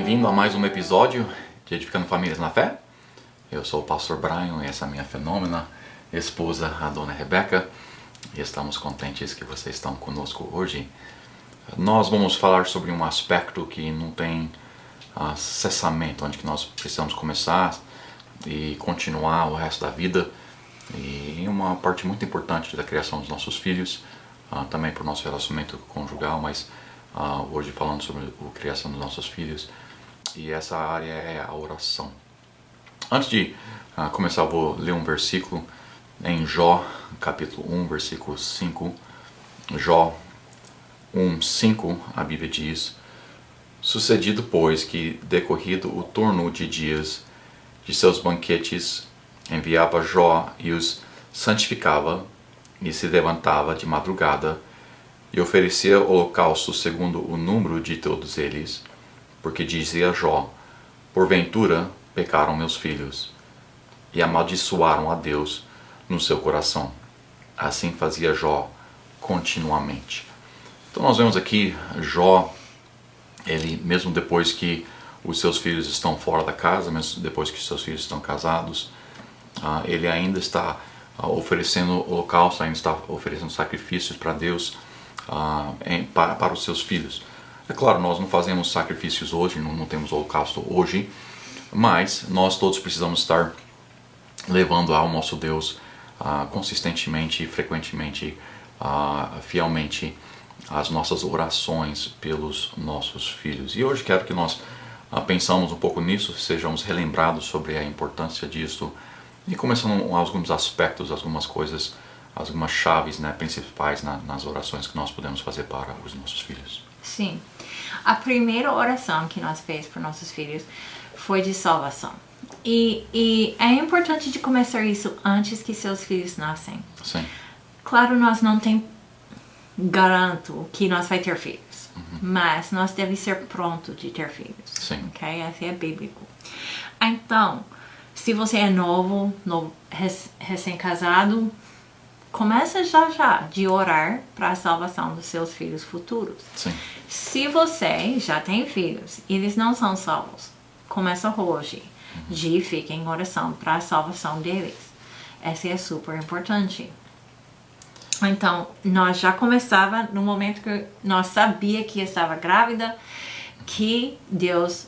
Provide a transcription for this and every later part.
bem-vindo a mais um episódio de Edificando Famílias na Fé. Eu sou o pastor Brian e essa é a minha fenômena esposa, a dona Rebeca, e estamos contentes que vocês estão conosco hoje. Nós vamos falar sobre um aspecto que não tem cessamento, onde que nós precisamos começar e continuar o resto da vida, e uma parte muito importante da criação dos nossos filhos, também para o nosso relacionamento conjugal, mas hoje falando sobre a criação dos nossos filhos, e essa área é a oração. Antes de começar, eu vou ler um versículo em Jó, capítulo 1, versículo 5. Jó 1:5, a Bíblia diz: Sucedido, pois, que decorrido o turno de dias de seus banquetes, enviava Jó e os santificava, e se levantava de madrugada, e oferecia holocausto segundo o número de todos eles, porque dizia Jó: porventura pecaram meus filhos, e amaldiçoaram a Deus no seu coração. Assim fazia Jó continuamente. Então nós vemos aqui Jó, ele mesmo depois que os seus filhos estão fora da casa, mesmo depois que seus filhos estão casados, ele ainda está oferecendo holocausto, ainda está oferecendo sacrifícios para Deus, para os seus filhos. É claro, nós não fazemos sacrifícios hoje, não temos holocausto hoje, mas nós todos precisamos estar levando ao nosso Deus consistentemente e frequentemente, fielmente, as nossas orações pelos nossos filhos. E hoje quero que nós pensamos um pouco nisso, sejamos relembrados sobre a importância disso, e começando alguns aspectos, algumas coisas, algumas chaves, principais nas orações que nós podemos fazer para os nossos filhos. Sim. A primeira oração que nós fez para nossos filhos foi de salvação. E é importante de começar isso antes que seus filhos nascem. Sim. Claro, nós não tem garanto que nós vai ter filhos, mas nós deve ser pronto de ter filhos. Sim. Ok? Esse é bíblico. Então, se você é novo recém-casado, começa já de orar para a salvação dos seus filhos futuros. Sim. Se você já tem filhos e eles não são salvos, começa hoje de ficar em oração para a salvação deles. Essa é super importante. Então, nós já começava no momento que nós sabia que estava grávida, que Deus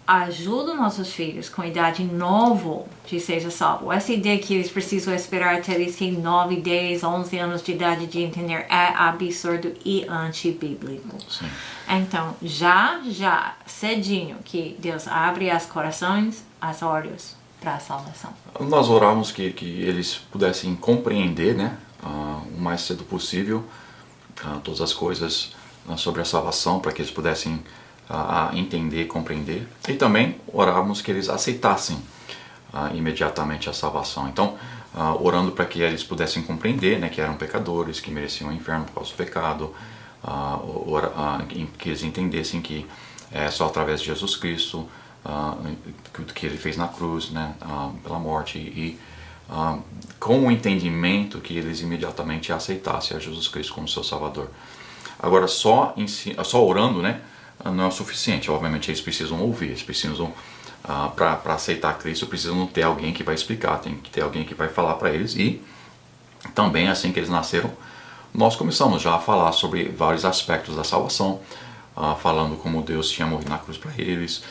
ajuda nossos filhos com idade nova de seja salvo. Essa ideia que eles precisam esperar até eles terem 9, 10, 11 anos de idade de entender é absurdo e antibíblico. Sim. Então, já cedinho que Deus abre os corações, os olhos para a salvação. Nós oramos que eles pudessem compreender, o mais cedo possível, todas as coisas sobre a salvação, para que eles pudessem entender, compreender, e também orávamos que eles aceitassem imediatamente a salvação. Então, orando para que eles pudessem compreender, que eram pecadores, que mereciam o inferno por causa do pecado, que eles entendessem que é só através de Jesus Cristo, que ele fez na cruz, pela morte, e com o entendimento que eles imediatamente aceitassem a Jesus Cristo como seu Salvador. Agora, só orando, não é o suficiente. Obviamente eles precisam ouvir, eles precisam, para aceitar Cristo, precisam ter alguém que vai explicar, tem que ter alguém que vai falar para eles. E também, assim que eles nasceram, nós começamos já a falar sobre vários aspectos da salvação, falando como Deus tinha morrido na cruz para eles,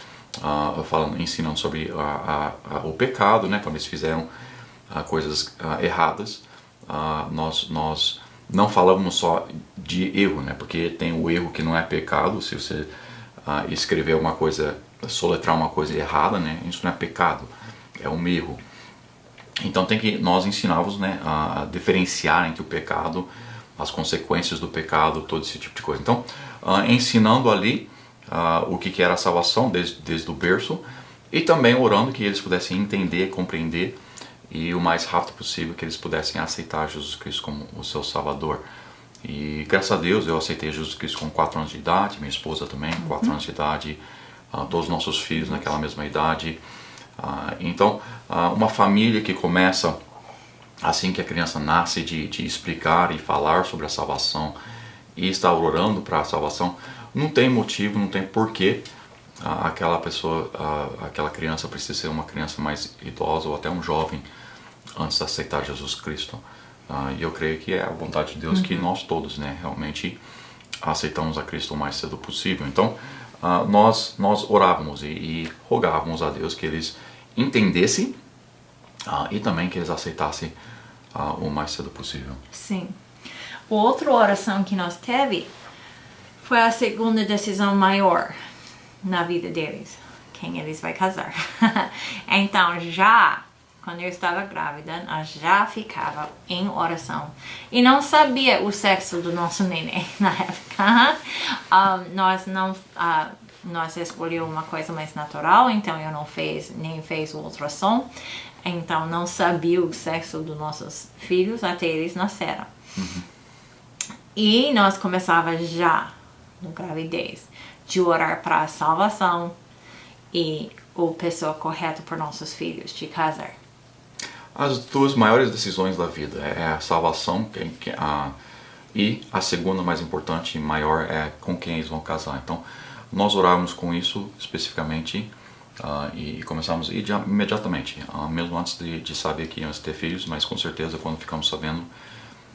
ensinando sobre o pecado, quando eles fizeram coisas erradas. Nós não falamos só de erro, porque tem o erro que não é pecado. Se você escrever uma coisa, soletrar uma coisa errada, isso não é pecado, é um erro. Então nós ensinávamos a diferenciar entre o pecado, as consequências do pecado, todo esse tipo de coisa. Então, ensinando ali o que era a salvação desde o berço, e também orando que eles pudessem entender, compreender, e o mais rápido possível que eles pudessem aceitar Jesus Cristo como o seu Salvador. E graças a Deus eu aceitei Jesus Cristo com 4 anos de idade, minha esposa também, 4 anos de idade, todos os nossos filhos naquela mesma idade. Então, uma família que começa, assim que a criança nasce, de explicar e falar sobre a salvação, e está orando para a salvação, não tem motivo, não tem porquê aquela pessoa, aquela criança precisa ser uma criança mais idosa ou até um jovem antes de aceitar Jesus Cristo. E eu creio que é a vontade de Deus que nós todos, né, realmente aceitamos a Cristo o mais cedo possível. Então, nós orávamos e rogávamos a Deus que eles entendessem e também que eles aceitassem o mais cedo possível. Sim. Outra oração que nós teve foi a segunda decisão maior na vida deles. Quem eles vai casar. Então, quando eu estava grávida, nós já ficava em oração. E não sabia o sexo do nosso neném na época. Nós escolhemos uma coisa mais natural, então eu nem fez o ultrassom. Então não sabia o sexo dos nossos filhos até eles nasceram. E nós começávamos já, no gravidez, de orar para a salvação e a pessoa correta para nossos filhos, de casar. As duas maiores decisões da vida é a salvação e a segunda mais importante e maior é com quem eles vão casar. Então, nós orávamos com isso especificamente e começamos imediatamente, mesmo antes de saber que íamos ter filhos, mas com certeza quando ficamos sabendo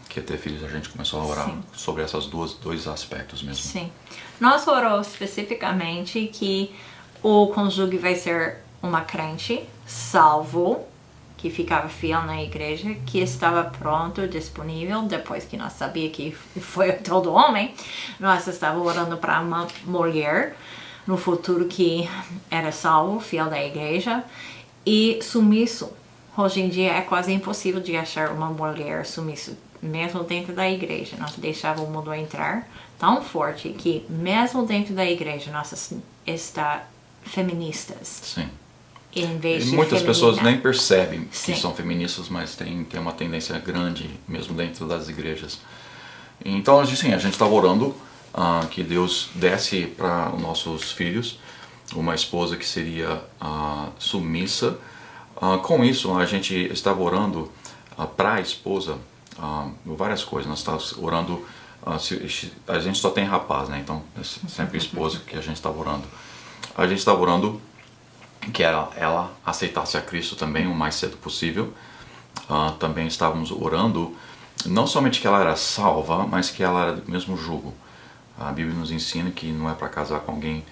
que ia ter filhos, a gente começou a orar Sim. sobre esses dois aspectos mesmo. Sim. Nós oramos especificamente que o cônjuge vai ser uma crente, salvo, que ficava fiel na igreja, que estava pronto, disponível, depois que nós sabíamos que foi todo homem, nós estávamos orando para uma mulher no futuro que era salvo, fiel da igreja, e sumiço. Hoje em dia é quase impossível de achar uma mulher sumiço, mesmo dentro da igreja. Nós deixávamos o mundo entrar tão forte que mesmo dentro da igreja nós está feministas. Sim. Em vez e de muitas feminina. Pessoas nem percebem Sim. que são feministas, mas tem uma tendência grande mesmo dentro das igrejas. Então, assim, a gente estava orando que Deus desse para os nossos filhos uma esposa que seria submissa. Com isso, a gente estava orando para a esposa várias coisas. Nós estávamos orando, a gente só tem rapaz, né? Então, sempre esposa que a gente estava orando. A gente estava orando que ela aceitasse a Cristo também o mais cedo possível. Também estávamos orando, não somente que ela era salva, mas que ela era do mesmo jugo. A Bíblia nos ensina que não é para casar com alguém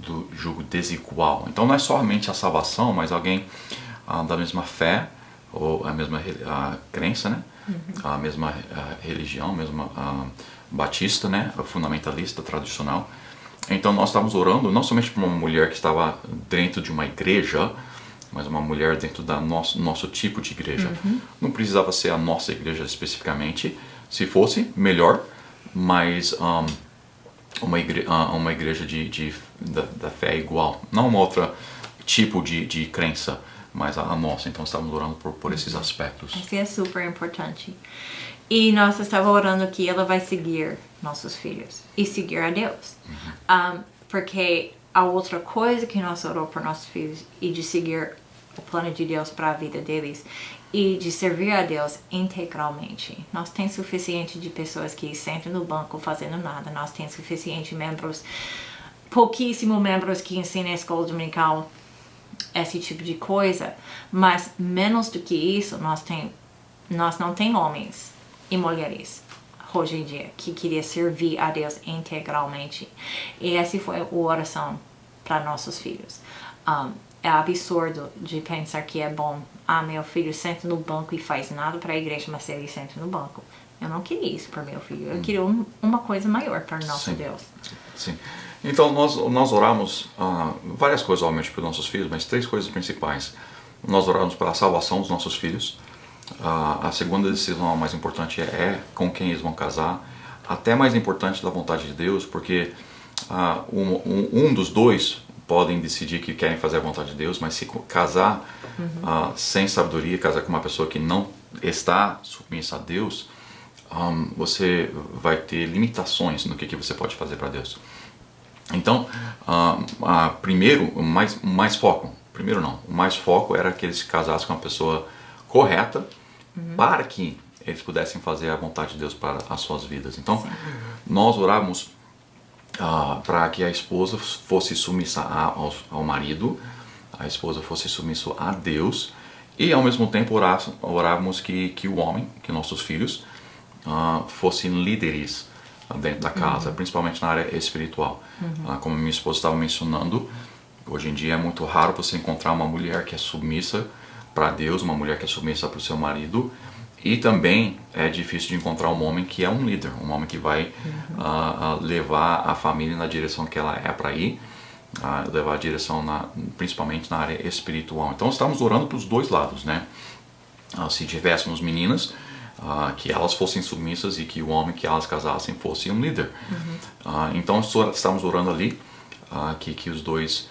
do jugo desigual. Então não é somente a salvação, mas alguém da mesma fé, ou a mesma crença, né? A mesma religião, a mesma batista, né? Fundamentalista, tradicional. Então nós estávamos orando não somente para uma mulher que estava dentro de uma igreja, mas uma mulher dentro da nosso tipo de igreja. Não precisava ser a nossa igreja especificamente, se fosse, melhor, mas uma igreja da fé igual, não uma outra tipo de crença, mas a nossa. Então estávamos orando por esses aspectos. Isso é super importante. E nós estávamos orando que ela vai seguir nossos filhos e seguir a Deus. Porque a outra coisa que nós oramos para nossos filhos e de seguir o plano de Deus para a vida deles e de servir a Deus integralmente. Nós temos suficiente de pessoas que sentam no banco fazendo nada. Nós temos suficiente membros, pouquíssimos membros que ensinam a escola dominical, esse tipo de coisa. Mas menos do que isso, nós não temos homens e mulheres hoje em dia que queria servir a Deus integralmente. E essa foi a oração para nossos filhos. É absurdo de pensar que é bom. Meu filho senta no banco e faz nada para a igreja, mas ele senta no banco. Eu não queria isso para meu filho. Eu queria uma coisa maior para o nosso Deus. Sim. Então nós oramos várias coisas, obviamente, para os nossos filhos, mas 3 coisas principais. Nós oramos pela salvação dos nossos filhos. A segunda decisão mais importante é com quem eles vão casar. Até mais importante da vontade de Deus, porque um dos dois podem decidir que querem fazer a vontade de Deus, mas se casar sem sabedoria, casar com uma pessoa que não está submissa a Deus, você vai ter limitações no que você pode fazer para Deus. Então, primeiro, o mais foco era que eles se casassem com uma pessoa correta, para que eles pudessem fazer a vontade de Deus para as suas vidas. Então, nós orávamos para que a esposa fosse submissa ao marido, a esposa fosse submissa a Deus, e ao mesmo tempo orávamos que o homem, que nossos filhos, fossem líderes dentro da casa, principalmente na área espiritual. Como minha esposa estava mencionando, hoje em dia é muito raro você encontrar uma mulher que é submissa para Deus, uma mulher que é submissa para o seu marido, e também é difícil de encontrar um homem que é um líder, um homem que vai levar a família na direção que ela é para ir, levar a direção principalmente na área espiritual. Então estamos orando para os dois lados, né? Se tivéssemos meninas, que elas fossem submissas e que o homem que elas casassem fosse um líder. Então estamos orando ali que os dois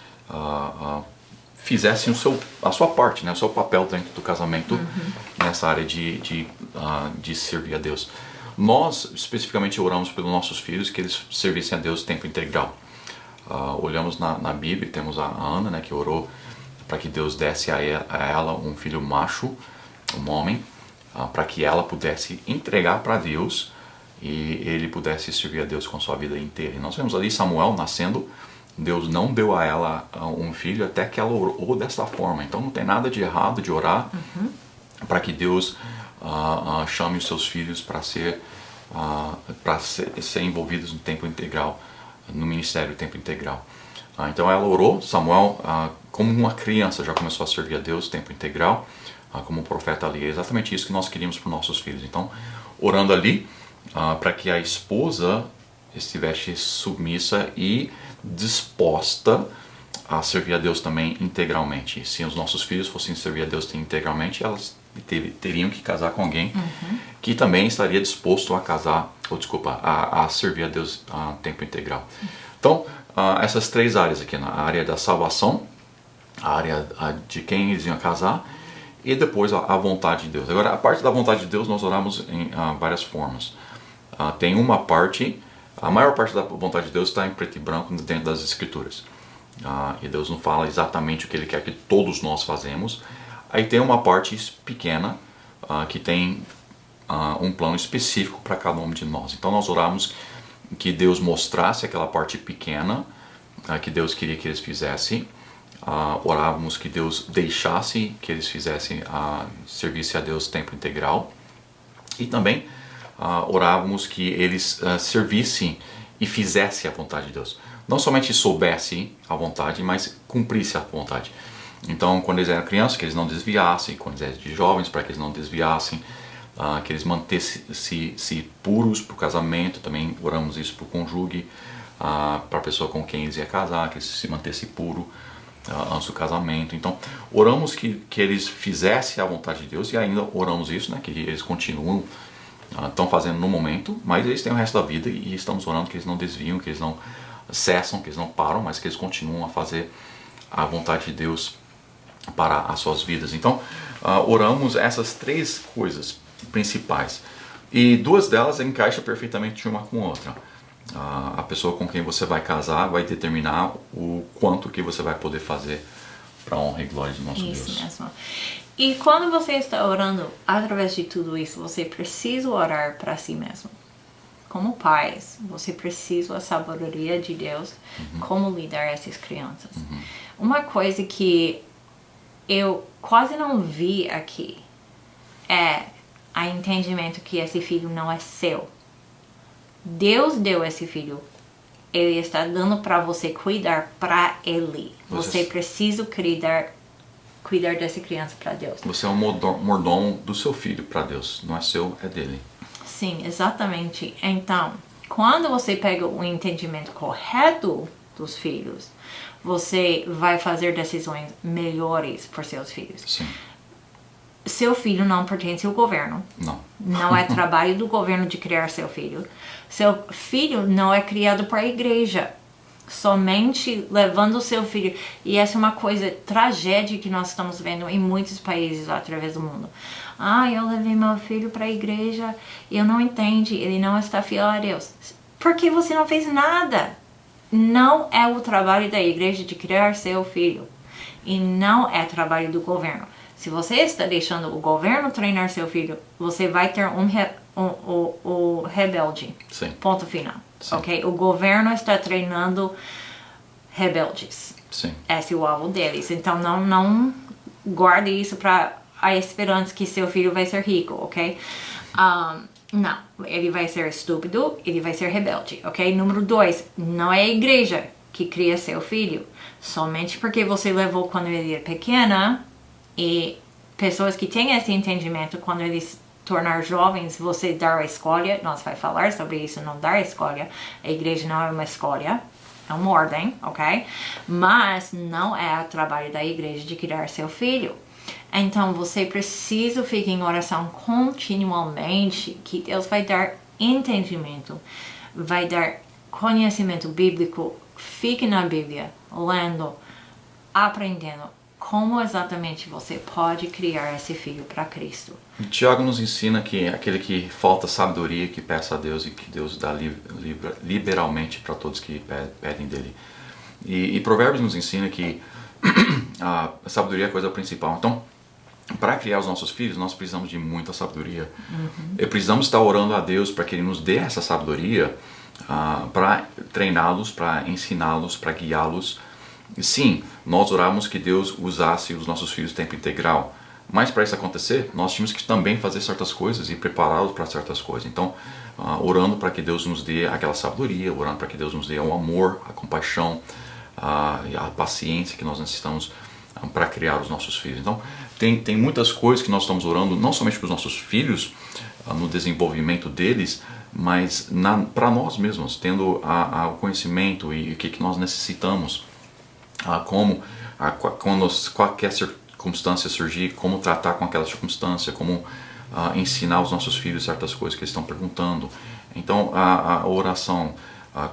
fizessem a sua parte, né, o seu papel dentro do casamento, nessa área de servir a Deus. Nós especificamente oramos pelos nossos filhos, que eles servissem a Deus tempo integral. Olhamos na Bíblia, temos a Ana, né, que orou para que Deus desse a ela um filho macho, um homem, para que ela pudesse entregar para Deus e ele pudesse servir a Deus com sua vida inteira. E nós vemos ali Samuel nascendo. Deus não deu a ela um filho até que ela orou dessa forma. Então não tem nada de errado de orar para que Deus chame os seus filhos para ser envolvidos no tempo integral, no ministério tempo integral. Então ela orou, Samuel, como uma criança, já começou a servir a Deus tempo integral, como um profeta ali. É exatamente isso que nós queríamos para os nossos filhos. Então, orando ali para que a esposa estivesse submissa e disposta a servir a Deus também integralmente. Se os nossos filhos fossem servir a Deus integralmente, elas teriam que casar com alguém que também estaria disposto a casar, a servir a Deus a tempo integral. Então, essas três áreas aqui, na área da salvação, a área de quem eles iam casar, e depois a vontade de Deus. Agora, a parte da vontade de Deus nós oramos em várias formas. Tem uma parte, a maior parte da vontade de Deus está em preto e branco dentro das Escrituras. E Deus não fala exatamente o que Ele quer que todos nós fazemos. Aí tem uma parte pequena que tem um plano específico para cada um de nós. Então nós oramos que Deus mostrasse aquela parte pequena que Deus queria que eles fizessem. Orávamos que Deus deixasse que eles fizessem, servissem a Deus tempo integral. E também orávamos que eles servissem e fizessem a vontade de Deus. Não somente soubessem a vontade, mas cumprissem a vontade. Então, quando eles eram crianças, que eles não desviassem. Quando eles eram jovens, para que eles não desviassem. Que eles mantessem-se puros para o casamento. Também oramos isso para o cônjuge, para a pessoa com quem eles iam casar, que eles se mantessem puro antes do casamento. Então, oramos que eles fizessem a vontade de Deus, e ainda oramos isso, né, que eles continuam, estão fazendo no momento, mas eles têm o resto da vida, e estamos orando que eles não desviam, que eles não cessam, que eles não param, mas que eles continuam a fazer a vontade de Deus para as suas vidas. Então, oramos essas três coisas principais, e duas delas encaixam perfeitamente uma com a outra. A pessoa com quem você vai casar vai determinar o quanto que você vai poder fazer para a honra e glória de nosso Deus. Isso mesmo. E quando você está orando, através de tudo isso, você precisa orar para si mesmo. Como pais, você precisa da sabedoria de Deus, como lidar essas crianças. Uma coisa que eu quase não vi aqui é o entendimento que esse filho não é seu. Deus deu esse filho. Ele está dando para você cuidar para ele. Você precisa cuidar dessa criança para Deus. Você é um mordomo do seu filho para Deus. Não é seu, é dele. Sim, exatamente. Então, quando você pega o entendimento correto dos filhos, você vai fazer decisões melhores por seus filhos. Sim. Seu filho não pertence ao governo. Não. Não é trabalho do governo de criar seu filho. Seu filho não é criado para a igreja. Somente levando o seu filho. E essa é uma coisa, tragédia que nós estamos vendo em muitos países através do mundo. Eu levei meu filho para a igreja e eu não entendo, ele não está fiel a Deus. Porque você não fez nada. Não é o trabalho da igreja de criar seu filho. E não é trabalho do governo. Se você está deixando o governo treinar seu filho, você vai ter um rebelde. Sim. Ponto final. Sim. ok? O governo está treinando rebeldes. Sim. Esse é o alvo deles. Então não guarde isso para a esperança que seu filho vai ser rico, ok? Não, ele vai ser estúpido, ele vai ser rebelde, ok? Número 2, não é a igreja que cria seu filho. Somente porque você levou quando ele é pequena e pessoas que têm esse entendimento, quando eles tornar jovens, você dar a escolha, nós vamos falar sobre isso, não dar a escolha. A igreja não é uma escolha, é uma ordem, ok? Mas não é o trabalho da igreja de criar seu filho. Então, você precisa ficar em oração continuamente, que Deus vai dar entendimento, vai dar conhecimento bíblico. Fique na Bíblia, lendo, aprendendo como exatamente você pode criar esse filho para Cristo. Tiago nos ensina que aquele que falta sabedoria, que peça a Deus e que Deus dá liberalmente para todos que pedem dele. E Provérbios nos ensina que a sabedoria é a coisa principal. Então, para criar os nossos filhos, nós precisamos de muita sabedoria. E precisamos estar orando a Deus para que Ele nos dê essa sabedoria para treiná-los, para ensiná-los, para guiá-los. Sim, nós oramos que Deus usasse os nossos filhos tempo integral. Mas para isso acontecer, nós tínhamos que também fazer certas coisas e prepará-los para certas coisas. Então, orando para que Deus nos dê aquela sabedoria, orando para que Deus nos dê o amor, a compaixão, a paciência que nós necessitamos para criar os nossos filhos. Então, tem muitas coisas que nós estamos orando, não somente para os nossos filhos, no desenvolvimento deles, mas para nós mesmos, tendo o conhecimento e o que nós necessitamos, quando qualquer circunstância surgir, como tratar com aquela circunstância, como ensinar os nossos filhos certas coisas que eles estão perguntando. Então, a oração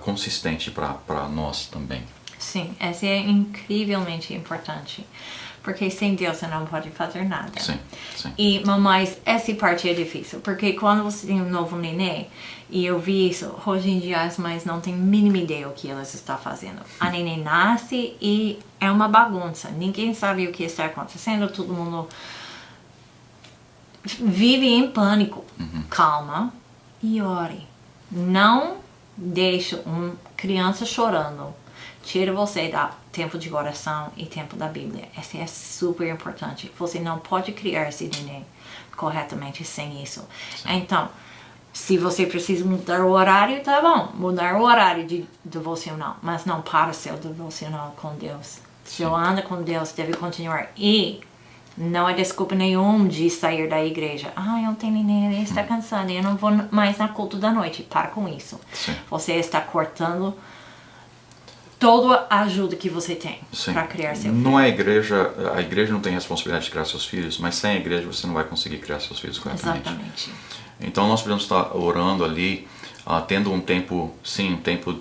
consistente para nós também. Sim, essa é incrivelmente importante. Porque sem Deus você não pode fazer nada. Sim, sim. Mas essa parte é difícil. Porque quando você tem um novo neném, e eu vi isso, hoje em dia as mães não têm a mínima ideia o que elas estão fazendo. A neném nasce e é uma bagunça. Ninguém sabe o que está acontecendo, todo mundo vive em pânico. Calma e ore. Não deixe uma criança chorando. Tira você da tempo de oração e tempo da Bíblia. Esse é super importante. Você não pode criar esse neném corretamente sem isso. Sim. Então, se você precisa mudar o horário, tá bom. Mudar o horário de devocional. Mas não para seu devocional com Deus. Se eu ando com Deus, deve continuar. E não é desculpa nenhuma de sair da igreja. Eu não tenho neném, ele está cansado. Eu não vou mais na culto da noite. Para com isso. Sim. Você está cortando toda a ajuda que você tem para criar seu filho. Não é a igreja não tem responsabilidade de criar seus filhos, mas sem a igreja você não vai conseguir criar seus filhos corretamente. Exatamente. Então nós precisamos estar orando ali, tendo um tempo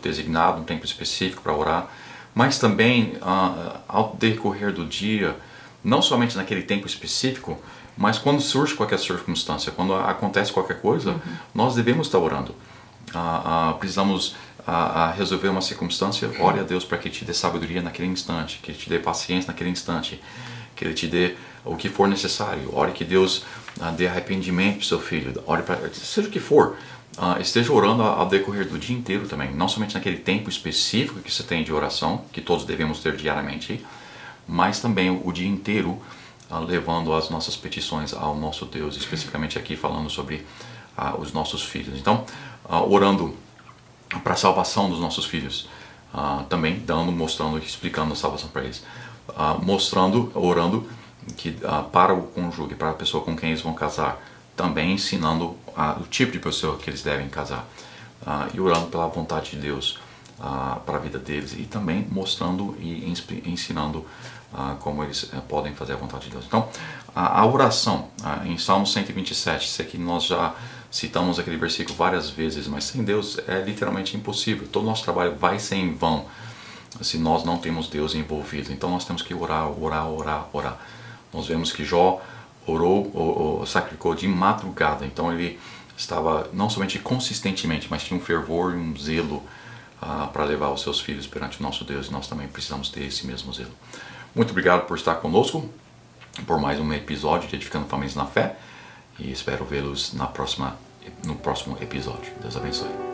designado, um tempo específico para orar, mas também ao decorrer do dia, não somente naquele tempo específico, mas quando surge qualquer circunstância, quando acontece qualquer coisa, nós devemos estar orando. Precisamos resolver uma circunstância, ore a Deus para que Ele te dê sabedoria naquele instante, que Ele te dê paciência naquele instante, que Ele te dê o que for necessário. Ore que Deus dê arrependimento para o seu filho, ore para seja o que for. Esteja orando ao decorrer do dia inteiro também, não somente naquele tempo específico que você tem de oração, que todos devemos ter diariamente, mas também o dia inteiro levando as nossas petições ao nosso Deus, especificamente aqui falando sobre os nossos filhos. Então, orando para a salvação dos nossos filhos, também mostrando, explicando a salvação para eles, orando que para o cônjuge, para a pessoa com quem eles vão casar, também ensinando o tipo de pessoa que eles devem casar, e orando pela vontade de Deus para a vida deles, e também mostrando e ensinando como eles podem fazer a vontade de Deus. Então, a oração, em Salmo 127, isso aqui nós já citamos aquele versículo várias vezes, mas sem Deus é literalmente impossível. Todo o nosso trabalho vai ser em vão se nós não temos Deus envolvido. Então nós temos que orar. Nós vemos que Jó orou, sacrificou de madrugada. Então ele estava não somente consistentemente, mas tinha um fervor e um zelo para levar os seus filhos perante o nosso Deus. E nós também precisamos ter esse mesmo zelo. Muito obrigado por estar conosco, por mais um episódio de Edificando Famílias na Fé. E espero vê-los no próximo episódio. Deus abençoe.